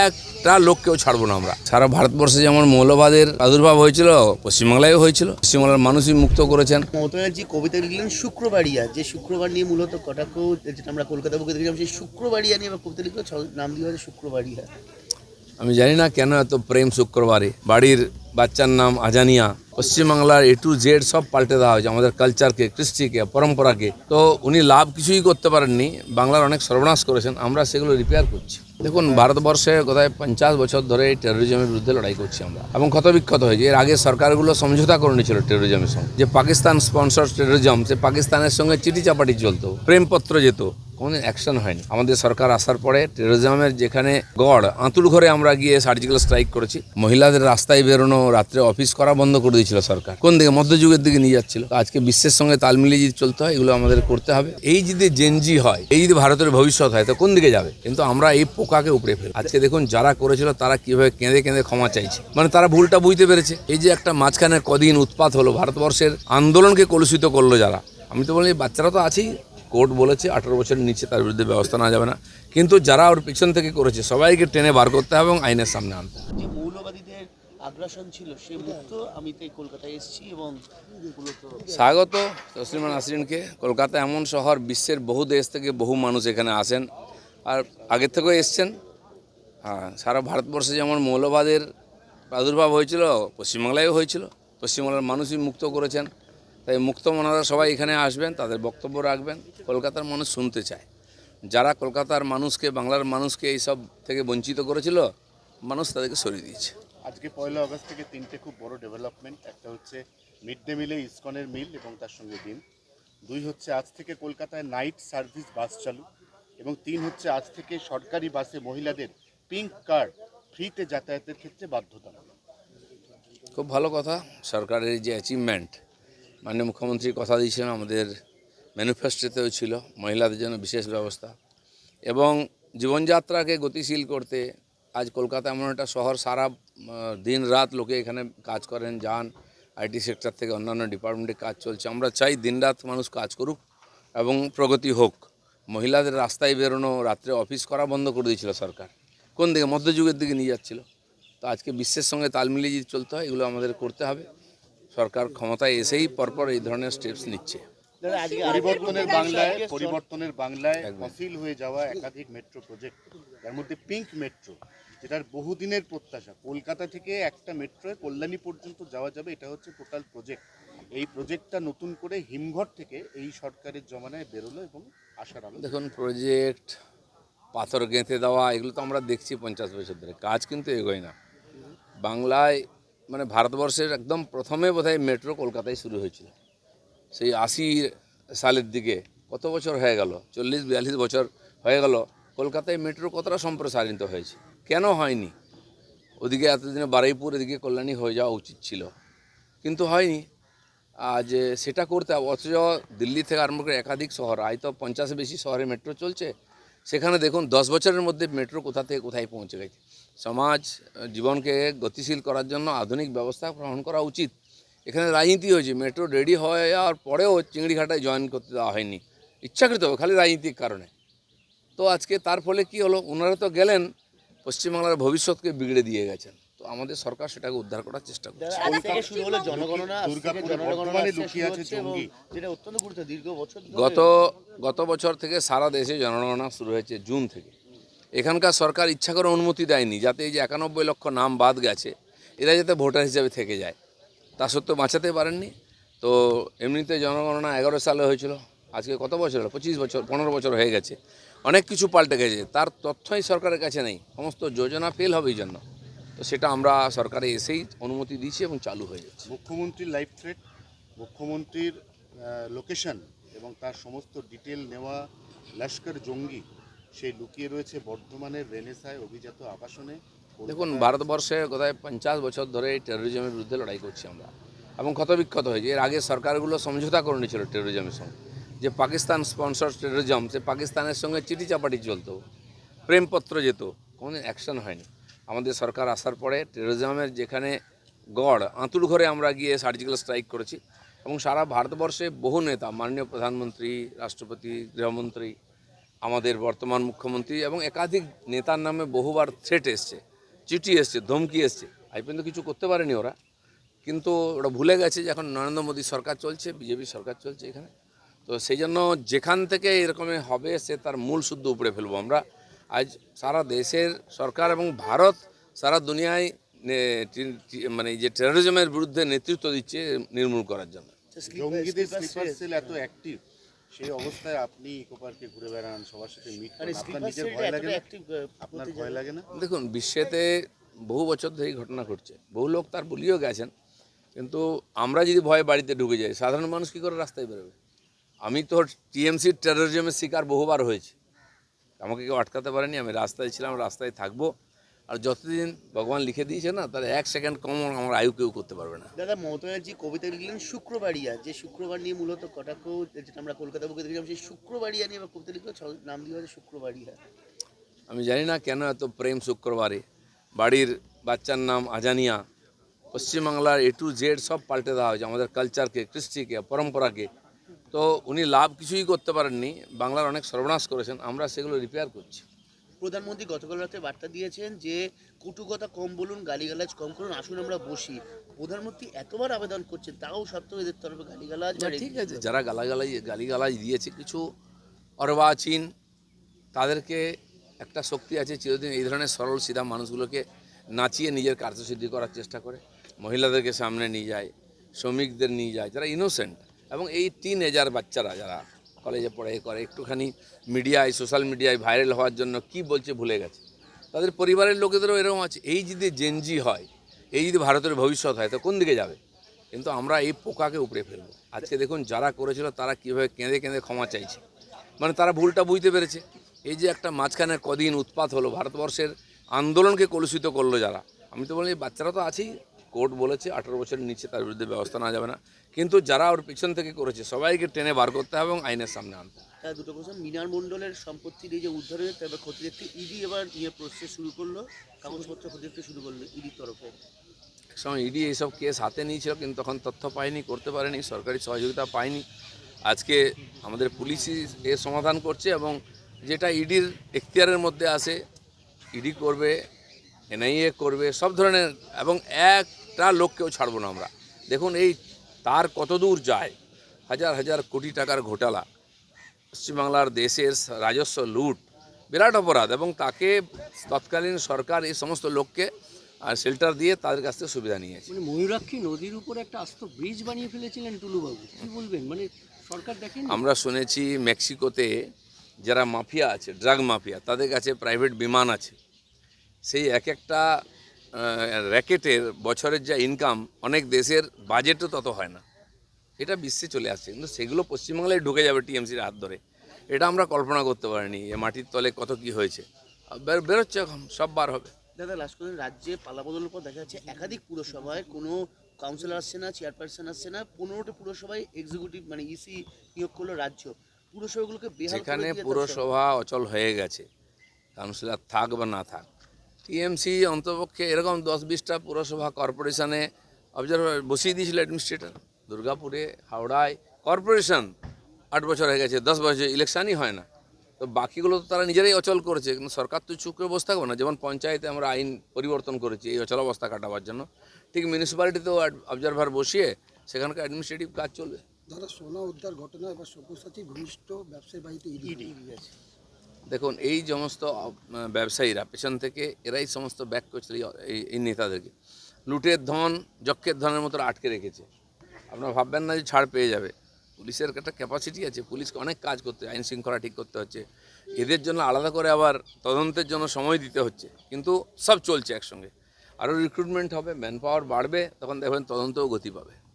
একটা লোককেও ছাড়বো না আমরা। সারা ভারতবর্ষে যেমন মৌলবাদের আবির্ভাব হয়েছিল, পশ্চিমবাংলায়ও হয়েছিল। পশ্চিমবাংলার মানুষই মুক্ত করেছেন। মমতা ব্যানার্জি কবিতা লিখলেন শুক্রবারিয়া, যে শুক্রবার নিয়ে মূলত কটাক্ষ, যেটা আমরা কলকাতা বুকে দেখলাম, সেই শুক্রবারিয়া নিয়ে আবার কবিতা লিখলো, নাম দিয়ে হচ্ছে শুক্রবারিয়া। আমি জানি না কেন এত প্রেম শুক্রবারে। বাড়ির বাচ্চার নাম আজানিয়া। পশ্চিমবাংলার A to Z সব পাল্টে দেওয়া হয়েছে, আমাদের কালচারকে, কৃষ্টিকে, পরম্পরাকে। তো উনি লাভ কিছুই করতে পারেননি, বাংলার অনেক সর্বনাশ করেছেন, আমরা সেগুলো রিপেয়ার করছি। দেখুন, ভারতবর্ষে কোথায় 50 বছর ধরে টেরোরিজমের বিরুদ্ধে লড়াই করছি আমরা, এবং ক্ষতবিক্ষত হয়েছে। এর আগে সরকারগুলো সমঝোতা করে নিয়েছিল টেরোরিজমের সঙ্গে, যে পাকিস্তান স্পন্সর টেরোরিজম, সে পাকিস্তানের সঙ্গে চিঠি চাপাটি চলতো, প্রেমপত্র যেত, কোনোদিন অ্যাকশন হয়নি। আমাদের সরকার আসার পরে টেরোরিজমের যেখানে গড়, আঁতুল ঘরে আমরা গিয়ে সার্জিক্যাল স্ট্রাইক করেছি। মহিলাদের রাস্তায় বেরোনো, রাত্রে অফিস করা বন্ধ করে দিয়েছিল সরকার। কোন দিকে? মধ্যযুগের দিকে নিয়ে যাচ্ছিল। আজকে বিশ্বের সঙ্গে তাল মিলিয়ে যদি চলতে হয়, এগুলো আমাদের করতে হবে। এই যদি জেনজি হয়, এই যদি ভারতের ভবিষ্যৎ হয়, তো কোন দিকে যাবে? কিন্তু আমরা এই পোকাকে উপড়ে ফেলি। আজকে দেখুন, যারা করেছিল তারা কিভাবে কেঁদে কেঁদে ক্ষমা চাইছে, মানে তারা ভুলটা বুঝতে পেরেছে। এই যে একটা মাঝখানে কদিন উৎপাত হলো, ভারতবর্ষের আন্দোলনকে কলুষিত করলো যারা। আমি তো বলি, বাচ্চারা তো আছেই, কোর্ট বলেছে 18 বছরের নিচে তার বিরুদ্ধে ব্যবস্থা নেওয়া যাবে না, কিন্তু যারা ওর পিছন থেকে করেছে সবাইকে টেনে বার করতে হবে এবং আইনের সামনে আনতে হবে। যে মৌলবাদীদের আগ্রাসন ছিল সে মুক্ত। আমি তো কলকাতায় এসেছি এবং মূলত স্বাগত তসলিমা নাসরিনকে। কলকাতা এমন শহর, বিশ্বের বহু দেশ থেকে বহু মানুষ এখানে আসেন, আর আগের থেকেও এসছেন। হ্যাঁ, সারা ভারতবর্ষে যেমন মৌলবাদের প্রাদুর্ভাব হয়েছিল, পশ্চিমবাংলায়ও হয়েছিল। পশ্চিমবাংলার মানুষই মুক্ত করেছেন। তাই মুক্ত মনারা সবাই এখানে আসবেন, তাদের বক্তব্য রাখবেন। কলকাতার মানুষ শুনতে চায়। যারা কলকাতার মানুষকে, বাংলার মানুষকে এইসব থেকে বঞ্চিত করেছিল, মানুষ তাদেরকে সরিয়ে দিয়েছে। আজকে 1 আগস্ট থেকে 3টে খুব বড় ডেভেলপমেন্ট। একটা হচ্ছে মিড ডে মিলে ইসকনের মিল এবং তার সঙ্গে ডিম। 2 হচ্ছে আজ থেকে কলকাতায় নাইট সার্ভিস বাস চালু, এবং 3 হচ্ছে আজ থেকে সরকারি বাসে মহিলাদের পিঙ্ক কার্ড ফ্রিতে যাতায়াতের ক্ষেত্রে বাধ্যতামূলক। খুব ভালো কথা। সরকারের যে অ্যাচিভমেন্ট, মাননীয় মুখ্যমন্ত্রী কথা দিয়েছিলেন, আমাদের ম্যানিফেস্টোতেও ছিল, মহিলাদের জন্য বিশেষ ব্যবস্থা এবং জীবনযাত্রাকে গতিশীল করতে। আজ কলকাতা এমন একটা শহর, সারা দিন রাত লোকে এখানে কাজ করেন, যান। আইটি সেক্টর থেকে অন্যান্য ডিপার্টমেন্টে কাজ চলছে। আমরা চাই দিনরাত মানুষ কাজ করুক এবং প্রগতি হোক। মহিলাদের রাস্তায় বেরোনো, রাত্রে অফিস করা বন্ধ করে দিয়েছিল সরকার। কোন দিকে? মধ্যযুগের দিকে নিয়ে যাচ্ছিল। তো আজকে বিশ্বের সঙ্গে তাল মিলিয়ে যদি চলতে হয়, এগুলো আমাদের করতে হবে। সরকার ক্ষমতায় এসেই পরপর এই ধরনের স্টেপস নিচ্ছে। পরিবর্তনের বাংলায় ফসিল হয়ে যাওয়া একাধিক মেট্রো প্রজেক্ট, তার মধ্যে পিঙ্ক মেট্রো, যেটার বহুদিনের প্রত্যাশা। কলকাতা থেকে একটা মেট্রোয় কল্যাণী পর্যন্ত যাওয়া যাবে, এটা হচ্ছে টোটাল প্রজেক্ট। এই প্রজেক্টটা নতুন করে হিমঘর থেকে এই সরকারের জমানায় বেরোলো এবং আশার আলো। দেখুন, প্রজেক্ট, পাথর গেঁথে দেওয়া, এগুলো তো আমরা দেখছি 50 বছর ধরে, কাজ কিন্তু এগোয় না বাংলায়। মানে ভারতবর্ষের একদম প্রথমে বোধহয় মেট্রো কলকাতায় শুরু হয়েছিল, সেই 80 সালের দিকে। কত বছর হয়ে গেল? 40-42 বছর হয়ে গেল। কলকাতায় মেট্রো কতটা সম্প্রসারিত হয়েছে? কেন হয়নি? ওদিকে এতদিনে বারুইপুর, এদিকে কল্যাণী হয়ে যাওয়া উচিত ছিল, কিন্তু হয়নি। আজ সেটা করতে হবে। অথচ দিল্লি থেকে আরম্ভ করে একাধিক শহর, আজ তো 50 বেশি শহরে মেট্রো চলছে। সেখানে দেখুন 10 বছরের মধ্যে মেট্রো কোথা থেকে কোথায় পৌঁছে গেছে। সমাজ জীবনকে গতিশীল করার জন্য আধুনিক ব্যবস্থা গ্রহণ করা উচিত। এখানে রাজনীতি হয়েছে, মেট্রো রেডি হয়ে যাওয়ার পরেও চিংড়িঘাটায় জয়েন করতে দেওয়া হয়নি, ইচ্ছাকৃত, খালি রাজনীতিক কারণে। তো আজকে তার ফলে কি হলো? ওনারা তো গেলেন, পশ্চিমবাংলার ভবিষ্যৎকে বিগড়ে দিয়ে গেছেন। তো আমাদের সরকার সেটাকে উদ্ধার করার চেষ্টা করছে। আজ থেকে শুরু হলো জনগণনা, দুর্গাপুরে বর্তমানে লুকিয়ে আছে জঙ্গি। যেটা অত্যন্ত গুরুত্ব, দীর্ঘ বছর গত বছর থেকে সারা দেশে জনগণনা শুরু হয়েছে, জুন থেকে। এখানকার সরকার ইচ্ছা করে অনুমতি দেয়নি, যাতে এই যে 91 লক্ষ নাম বাদ গেছে, এরা যাতে ভোটার হিসেবে থেকে যায়। তা সত্ত্বেও বাঁচাতে পারেননি। তো এমনিতে জনগণনা 11 সালে হয়েছিল, আজকে কত বছর হলো? 25 বছর, 15 বছর হয়ে গেছে। অনেক কিছু পাল্টে গেছে, তার তথ্যই সরকারের কাছে নেই। সমস্ত যোজনা ফেল হবে এই জন্য। তো সেটা আমরা সরকারে এসেই অনুমতি দিয়েছি এবং চালু হয়ে যাচ্ছে। মুখ্যমন্ত্রীর লাইভ থ্রেট, মুখ্যমন্ত্রীর লোকেশন এবং তার সমস্ত ডিটেল নেওয়া লস্কর জঙ্গি, সেই লুকিয়ে রয়েছে বর্ধমানের রেনেসায় অভিজাত আবাসনে। দেখুন, ভারতবর্ষে কোথায় 50 বছর ধরে টেরোরিজমের বিরুদ্ধে লড়াই করছি আমরা, এবং ক্ষতবিক্ষত হয়েছে। এর আগে সরকারগুলো সমঝোতা করে নিয়েছিল টেরোরিজমের সঙ্গে, যে পাকিস্তান স্পন্সর টেরোরিজম, সে পাকিস্তানের সঙ্গে চিঠি চাপাটি চলতো, প্রেমপত্র যেত, কোনোদিন অ্যাকশন হয়নি। আমাদের সরকার আসার পরে টেরোরিজমের যেখানে গড়, আঁতুল ঘরে আমরা গিয়ে সার্জিক্যাল স্ট্রাইক করেছি, এবং সারা ভারতবর্ষে বহু নেতা, মাননীয় প্রধানমন্ত্রী, রাষ্ট্রপতি, গৃহমন্ত্রী, আমাদের বর্তমান মুখ্যমন্ত্রী এবং একাধিক নেতার নামে বহুবার থ্রেট এসছে, চিঠি এসছে, ধমকি এসছে, আজ পর্যন্ত কিছু করতে পারেনি ওরা। কিন্তু ওরা ভুলে গেছে যে এখন নরেন্দ্র মোদী সরকার চলছে, বিজেপি সরকার চলছে এখানে। তো সেই জন্য যেখান থেকে এরকমের হবে সে তার মূল শুদ্ধ উপড়ে ফেলবো আমরা। আজ সারা দেশের সরকার এবং ভারত সারা দুনিয়ায় মানে যে টেরোরিজমের বিরুদ্ধে নেতৃত্ব দিচ্ছে নির্মূল করার জন্য। জঙ্গিদের স্লিপার সেল এত অ্যাক্টিভ, সেই অবস্থায় আপনি ইকো পার্কে ঘুরে বেড়ান, সবার সাথে মিট করেন, আপনার নিজের ভয় লাগে না? আপনার ভয় লাগে না? দেখুন, বিশ্বেতে বহু বছর ধরে এই ঘটনা ঘটছে, বহু লোক তার বলিও গেছেন। কিন্তু আমরা যদি ভয়ে বাড়িতে ঢুকে যাই, সাধারণ মানুষ কী করে রাস্তায় বেরোবে? আমি তো টিএমসির টেরোরিজমের শিকার বহুবার হয়েছি, আমাকে কেউ আটকাতে পারেনি। আমি রাস্তায় ছিলাম, রাস্তায় থাকবো। আর যতদিন ভগবান লিখে দিয়েছে না, তাহলে 1 সেকেন্ড কম আমার আয়ু কেউ করতে পারবে না। দাদা, মমতা ব্যানার্জি কবিতা লিখলেন শুক্রবাড়িয়া, যে শুক্রবার নিয়ে মূলত কটাক্ষ, যেটা আমরা কলকাতা বুকে দেখলাম, সেই শুক্রবাড়িয়া নিয়ে আবার কবিতা লিখলো, নাম দিয়ে হচ্ছে শুক্রবাড়িয়া। আমি জানি না কেন এত প্রেম শুক্রবারে। বাড়ির বাচ্চার নাম আজানিয়া। পশ্চিমবাংলার A to Z সব পাল্টে দেওয়া হয়েছে, আমাদের কালচারকে, কৃষ্টিকে, পরম্পরাকে। তো উনি লাভ কিছুই করতে পারেননি, বাংলার অনেক সর্বনাশ করেছেন, আমরা সেগুলো রিপেয়ার করছি। প্রধানমন্ত্রী গতকাল রাতে বার্তা দিয়েছেন যে কটুকতা কম বলুন, গালিগালাজ কম করুন, আসুন আমরা বসি। প্রধানমন্ত্রী এতবার আবেদন করছেন, তাও সত্ত্বেও এদের তরফে গালিগালাজ। না, ঠিক আছে, যারা গালিগালাজ দিয়েছে কিছু অর্বাচীন, তাদেরকে একটা শক্তি আছে চিরদিন এই ধরনের সরল সিধা মানুষগুলোকে নাচিয়ে নিজের কার্যসিদ্ধি করার চেষ্টা করে। মহিলাদেরকে সামনে নিয়ে যায়, শ্রমিকদের নিয়ে যায়, যারা ইনোসেন্ট। এবং এই টিনেজার বাচ্চারা যারা কলেজে পড়ে করে, একটুখানি মিডিয়ায়, সোশ্যাল মিডিয়ায় ভাইরাল হওয়ার জন্য কি বলছে ভুলে গেছে। তাদের পরিবারের লোকেদেরও এরকম আছে। এই যদি জেনজি হয়, এই যদি ভারতের ভবিষ্যৎ হয়, তো কোন দিকে যাবে? কিন্তু আমরা এই পোকাকে উপড়ে ফেলবো। আজকে দেখুন, যারা করেছিল তারা কীভাবে কেঁদে কেঁদে ক্ষমা চাইছে, মানে তারা ভুলটা বুঝতে পেরেছে। এই যে একটা মাঝখানে কদিন উৎপাত হলো, ভারতবর্ষের আন্দোলনকে কলুষিত করলো যারা, আমি তো বলি বাচ্চারা তো আছেই, কোর্ট বলেছে 18 বছরের নিচে তার বিরুদ্ধে ব্যবস্থা নেওয়া যাবে না। কিন্তু যারা ওর পিছন থেকে করেছে সবাইকে টেনে বার করতে হবে এবং আইনের সামনে আনতে হবে। হ্যাঁ, দুটো প্রশ্ন। মিনার মণ্ডলের সম্পত্তির এই যে উদ্ধারের, তারপর ক্ষতি দেখতে ইডি এবার নিয়ে প্রসেস শুরু করলো, কাগজপত্র ক্ষতি দেখতে শুরু করলো ইডির তরফে। একসময় ইডি এইসব কেস হাতে নিয়েছিল, কিন্তু তখন তথ্য পায়নি, করতে পারেনি, সরকারি সহযোগিতা পায়নি। আজকে আমাদের পুলিশই এর সমাধান করছে এবং যেটা ইডির এখতিয়ারের মধ্যে আসে ইডি করবে, এনআইএ করবে, সব ধরনের। এবং একটা লোককেও ছাড়বো না আমরা। দেখুন এই তার কত দূর যায়, হাজার হাজার কোটি টাকার ঘোটালা, পশ্চিমবাংলার দেশের রাজস্ব লুট, বিরাট অপরাধ। এবং তাকে তৎকালীন সরকার এই সমস্ত লোককে শেল্টার দিয়ে তাদের কাছ থেকে সুবিধা নিয়েছে। মানে ময়ূরাক্ষী নদীর উপরে একটা আস্ত ব্রিজ বানিয়ে ফেলেছিলেন টুলুবাবু, কি বলবেন? মানে সরকার দেখেন। আমরা শুনেছি মেক্সিকোতে যারা মাফিয়া আছে, ড্রাগ মাফিয়া, তাদের কাছে প্রাইভেট বিমান আছে। সেই এক একটা র্যাকেটের বছরের যা ইনকাম, অনেক দেশের বাজেটও তত হয় না। এটা বিশ্বে চলে আসছে, কিন্তু সেগুলো পশ্চিমবাংলায় ঢুকে যাবে টিএমসির হাত ধরে। এটা আমরা কল্পনা করতে পারিনি। এ মাটির তলে কত কি হয়েছে, বেরোচ্ছে, এখন সব বার হবে। দাদা, লাস্ট করে রাজ্যে পালাবদলের পর দেখা যাচ্ছে একাধিক পুরসভায় কোনো কাউন্সিলর আসছে না, চেয়ারপারসন আসছে না। 15টি পুরসভায় এক্সিকিউটিভ মানে ইসি নিয়োগ করলো রাজ্য। পুরসভাগুলোকে বেহাল করে যেখানে দিয়ে পুরসভা অচল হয়ে গেছে, কাউন্সিলর থাক বা না থাক, টিএমসি অন্তপক্ষে এরকম 10-20টা পুরসভা কর্পোরেশনে অবজারভার বসিয়ে দিয়েছিল অ্যাডমিনিস্ট্রেটর। দুর্গাপুরে, হাওড়ায় কর্পোরেশন 8 বছর হয়ে গেছে, 10 বছর ইলেকশনই হয় না। তো বাকিগুলো তো তারা নিজেরাই অচল করেছে, কিন্তু সরকার তো চুপ করে বসে থাকবে না। যেমন পঞ্চায়েতে আমরা আইন পরিবর্তন করেছি এই অচল অবস্থা কাটাবার জন্য, ঠিক মিউনিসিপ্যালিটিতেও অবজারভার বসিয়ে সেখানকার অ্যাডমিনিস্ট্রেটিভ কাজ চলবে। দাদা, সোনা উদ্ধার ঘটনা এবার সব্যসাচী ঘনিষ্ঠ ব্যবসায়ী বাড়িতে ইডি গেছে। দেখুন, এই সমস্ত ব্যবসায়ীরা পেছন থেকে এরাই সমস্ত ব্যাক করছিল এই নেতাদেরকে, লুটের ধন, যক্ষের ধনের মতো আটকে রেখেছে। আপনারা ভাববেন না যে ছাড় পেয়ে যাবে। পুলিশের একটা ক্যাপাসিটি আছে, পুলিশকে অনেক কাজ করতে, আইন শৃঙ্খলা ঠিক করতে হচ্ছে। এদের জন্য আলাদা করে আবার তদন্তের জন্য সময় দিতে হচ্ছে, কিন্তু সব চলছে একসঙ্গে। আরও রিক্রুটমেন্ট হবে, ম্যান পাওয়ার বাড়বে, তখন দেখবেন তদন্তও গতি পাবে।